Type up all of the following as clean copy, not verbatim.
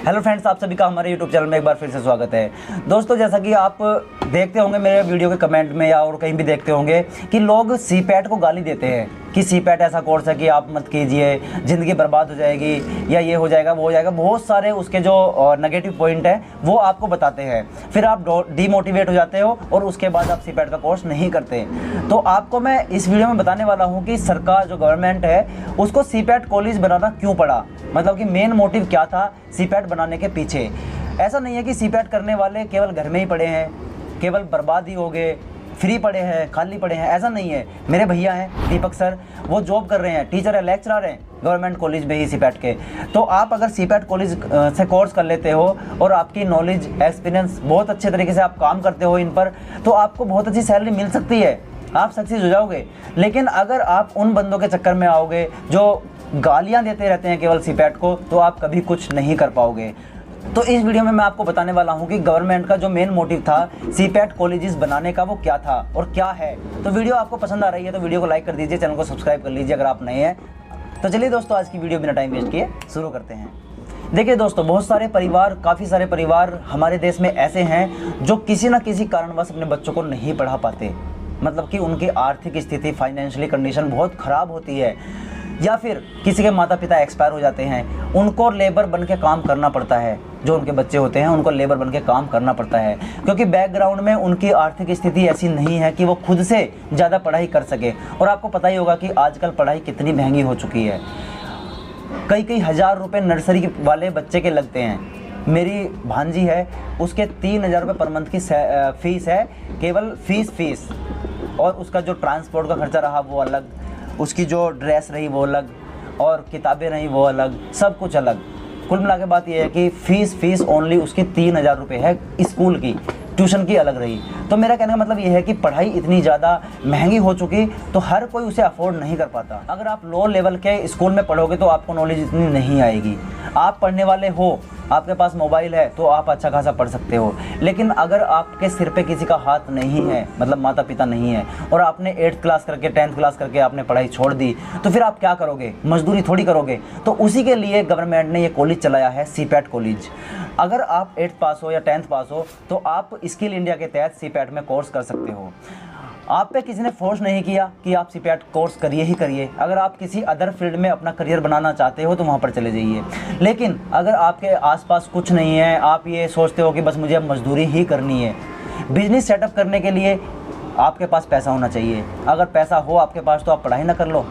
Hello friends, आप सभी का हमारे यूट्यूब चैनल में एक बार फिर से स्वागत है। दोस्तों, जैसा कि आप देखते होंगे मेरे वीडियो के कमेंट में या और कहीं भी देखते होंगे कि लोग सीपैट को गाली देते हैं कि सीपैट ऐसा कोर्स है कि आप मत कीजिए, ज़िंदगी बर्बाद हो जाएगी या ये हो जाएगा वो हो जाएगा। बहुत सारे उसके जो नेगेटिव पॉइंट है वो आपको बताते हैं, फिर आप डीमोटिवेट हो जाते हो और उसके बाद आप सीपैट का कोर्स नहीं करते। तो आपको मैं इस वीडियो में बताने वाला हूँ कि सरकार जो गवर्नमेंट है उसको सीपैट कॉलेज बनाना क्यों पड़ा, मतलब कि मेन मोटिव क्या था सीपैट बनाने के पीछे। ऐसा नहीं है कि सीपैट करने वाले केवल घर में ही पड़े हैं, केवल बर्बाद ही हो गए, फ्री पड़े हैं, खाली पड़े हैं, ऐसा नहीं है। मेरे भैया हैं दीपक सर, वो जॉब कर रहे हैं, टीचर है, लेक्चरर हैं गवर्नमेंट कॉलेज में ही सीपैट के। तो आप अगर सीपैट कॉलेज से कोर्स कर लेते हो और आपकी नॉलेज एक्सपीरियंस बहुत अच्छे तरीके से आप काम करते हो इन पर, तो आपको बहुत अच्छी सैलरी मिल सकती है, आप सक्सेस हो जाओगे। लेकिन अगर आप उन बंदों के चक्कर में आओगे जो गालियां देते रहते हैं केवल सीपैट को, तो आप कभी कुछ नहीं कर पाओगे। तो इस वीडियो में मैं आपको बताने वाला हूं कि गवर्नमेंट का जो मेन मोटिव था सीपैट कॉलेजेस बनाने का वो क्या था और क्या है। तो वीडियो आपको पसंद आ रही है तो वीडियो को लाइक कर दीजिए, चैनल को सब्सक्राइब कर लीजिए अगर आप नए हैं। तो चलिए दोस्तों, आज की वीडियो बिना टाइम वेस्ट किए शुरू करते हैं। देखिए दोस्तों, बहुत सारे परिवार, काफ़ी सारे परिवार हमारे देश में ऐसे हैं जो किसी न किसी कारणवश अपने बच्चों को नहीं पढ़ा पाते, मतलब कि उनकी आर्थिक स्थिति, फाइनेंशियली कंडीशन बहुत ख़राब होती है, या फिर किसी के माता पिता एक्सपायर हो जाते हैं, उनको लेबर बन के काम करना पड़ता है। जो उनके बच्चे होते हैं उनको लेबर बन के काम करना पड़ता है, क्योंकि बैकग्राउंड में उनकी आर्थिक स्थिति ऐसी नहीं है कि वो खुद से ज़्यादा पढ़ाई कर सके। और आपको पता ही होगा कि आजकल पढ़ाई कितनी महंगी हो चुकी है, कई कई हज़ार रुपये नर्सरी वाले बच्चे के लगते हैं। मेरी भांजी है, उसके 3,000 रुपये पर मंथ की फ़ीस है, केवल फ़ीस, और उसका जो ट्रांसपोर्ट का खर्चा रहा वो अलग, उसकी जो ड्रेस रही वो अलग, और किताबें रही वो अलग, सब कुछ अलग। कुल मिला के बात यह है कि फ़ीस ओनली उसकी 3,000 रुपये है, स्कूल की, ट्यूशन की अलग रही। तो मेरा कहने का मतलब ये है कि पढ़ाई इतनी ज़्यादा महंगी हो चुकी तो हर कोई उसे अफोर्ड नहीं कर पाता। अगर आप लो लेवल के स्कूल में पढ़ोगे तो आपको नॉलेज इतनी नहीं आएगी। आप पढ़ने वाले हो, आपके पास मोबाइल है तो आप अच्छा खासा पढ़ सकते हो, लेकिन अगर आपके सिर पे किसी का हाथ नहीं है, मतलब माता पिता नहीं है, और आपने 8th क्लास करके 10th क्लास करके आपने पढ़ाई छोड़ दी, तो फिर आप क्या करोगे? मजदूरी थोड़ी करोगे। तो उसी के लिए गवर्नमेंट ने ये कॉलेज चलाया है, सीपैट कॉलेज। अगर आप 8th पास हो या 10th पास हो तो आप स्किल इंडिया के तहत सीपैट में कोर्स कर सकते हो। आप पे किसी ने फोर्स नहीं किया कि आप सीपैट कोर्स करिए ही करिए। अगर आप किसी अदर फील्ड में अपना करियर बनाना चाहते हो तो वहाँ पर चले जाइए। लेकिन अगर आपके आसपास कुछ नहीं है, आप ये सोचते हो कि बस मुझे अब मजदूरी ही करनी है, बिजनेस सेटअप करने के लिए आपके पास पैसा होना चाहिए। अगर पैसा हो आपके पास तो आप पढ़ाई ना कर लो,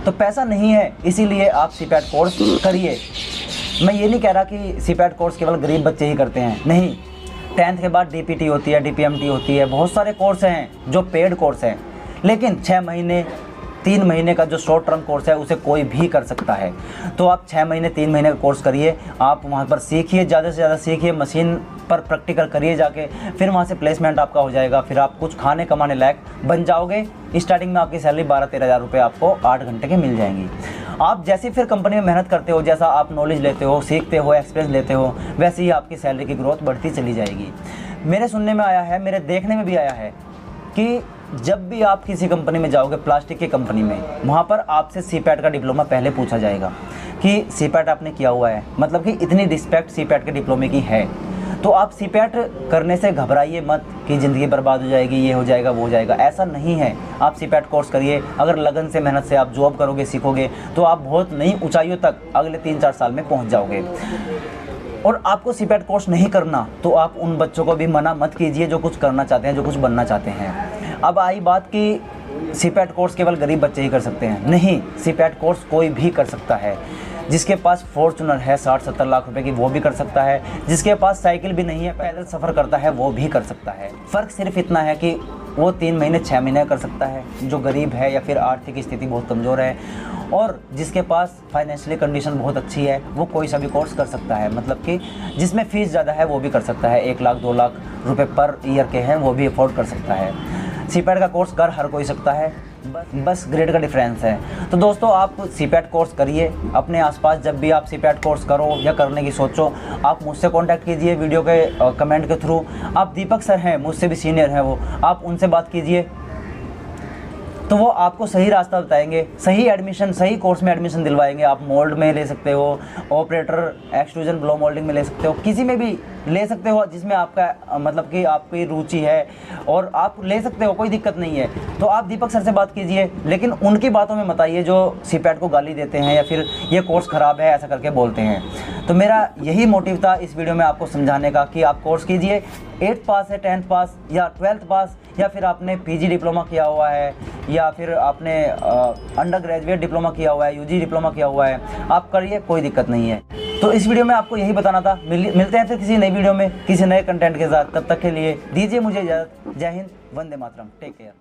तो पैसा नहीं है इसीलिए आप सीपैट कोर्स करिए। मैं ये नहीं कह रहा कि सीपैट कोर्स केवल गरीब बच्चे ही करते हैं, नहीं। 10th के बाद डीपीटी होती है, डीपीएमटी होती है, बहुत सारे कोर्स हैं जो पेड कोर्स हैं। लेकिन 6 महीने 3 महीने का जो शॉर्ट टर्म कोर्स है उसे कोई भी कर सकता है। तो आप 6 महीने 3 महीने का कोर्स करिए, आप वहाँ पर सीखिए, ज़्यादा से ज़्यादा सीखिए, मशीन पर प्रैक्टिकल करिए जाके, फिर वहाँ से प्लेसमेंट आपका हो जाएगा, फिर आप कुछ खाने कमाने लायक बन जाओगे। स्टार्टिंग में आपकी सैलरी 12-13 हज़ार रुपये आपको 8 घंटे के मिल जाएंगी। आप जैसे फिर कंपनी में मेहनत करते हो, जैसा आप नॉलेज लेते हो, सीखते हो, एक्सपीरियंस लेते हो, वैसे ही आपकी सैलरी की ग्रोथ बढ़ती चली जाएगी। मेरे सुनने में आया है, मेरे देखने में भी आया है कि जब भी आप किसी कंपनी में जाओगे, प्लास्टिक की कंपनी में, वहाँ पर आपसे सीपैट का डिप्लोमा पहले पूछा जाएगा कि सीपैट आपने किया हुआ है, मतलब कि इतनी रिस्पेक्ट सीपैट के डिप्लोमे की है। तो आप सीपैट करने से घबराइए मत कि ज़िंदगी बर्बाद हो जाएगी, ये हो जाएगा वो हो जाएगा, ऐसा नहीं है। आप सीपैट कोर्स करिए, अगर लगन से मेहनत से आप जॉब करोगे, सीखोगे, तो आप बहुत नई ऊंचाइयों तक अगले 3-4 साल में पहुंच जाओगे। और आपको सीपैट कोर्स नहीं करना तो आप उन बच्चों को भी मना मत कीजिए जो कुछ करना चाहते हैं, जो कुछ बनना चाहते हैं। अब आई बात कि सीपैट कोर्स केवल गरीब बच्चे ही कर सकते हैं, नहीं, सीपैट कोर्स कोई भी कर सकता है। जिसके पास फॉर्चुनर है 60-70 लाख रुपए की, वो भी कर सकता है। जिसके पास साइकिल भी नहीं है, पैदल सफ़र करता है, वो भी कर सकता है। फ़र्क सिर्फ इतना है कि वो 3 महीने 6 महीने कर सकता है जो गरीब है या फिर आर्थिक स्थिति बहुत कमज़ोर है, और जिसके पास फाइनेंशियली कंडीशन बहुत अच्छी है वो कोई सा भी कोर्स कर सकता है। मतलब कि जिसमें फ़ीस ज़्यादा है वो भी कर सकता है, 1 लाख 2 लाख रुपए पर ईयर के हैं वो भी अफोर्ड कर सकता है। सीपैट का कोर्स कर हर कोई सकता है, बस ग्रेड का डिफरेंस है। तो दोस्तों, आप सीपैट कोर्स करिए। अपने आसपास जब भी आप सीपैट कोर्स करो या करने की सोचो, आप मुझसे कांटेक्ट कीजिए वीडियो के कमेंट के थ्रू। आप दीपक सर हैं, मुझसे भी सीनियर हैं वो, आप उनसे बात कीजिए। तो वो आपको सही रास्ता बताएंगे, सही एडमिशन, सही कोर्स में एडमिशन दिलवाएंगे। आप मोल्ड में ले सकते हो, ऑपरेटर, एक्सट्रूजन, ब्लो मोल्डिंग में ले सकते हो, किसी में भी ले सकते हो जिसमें आपका मतलब कि आपकी रुचि है, और आप ले सकते हो, कोई दिक्कत नहीं है। तो आप दीपक सर से बात कीजिए, लेकिन उनकी बातों में मत आइए जो सीपैट को गाली देते हैं या फिर ये कोर्स ख़राब है ऐसा करके बोलते हैं। तो मेरा यही मोटिव था इस वीडियो में आपको समझाने का कि आप कोर्स कीजिए। 8th पास है, 10th पास या 12th पास, या फिर आपने पीजी डिप्लोमा किया हुआ है, या फिर आपने अंडर ग्रेजुएट डिप्लोमा किया हुआ है, यूजी डिप्लोमा किया हुआ है, आप करिए, कोई दिक्कत नहीं है। तो इस वीडियो में आपको यही बताना था। मिलते हैं फिर किसी नई वीडियो में किसी नए कंटेंट के साथ। तब तक के लिए दीजिए मुझे इजाज़त। जय हिंद, वंदे मातरम, टेक केयर।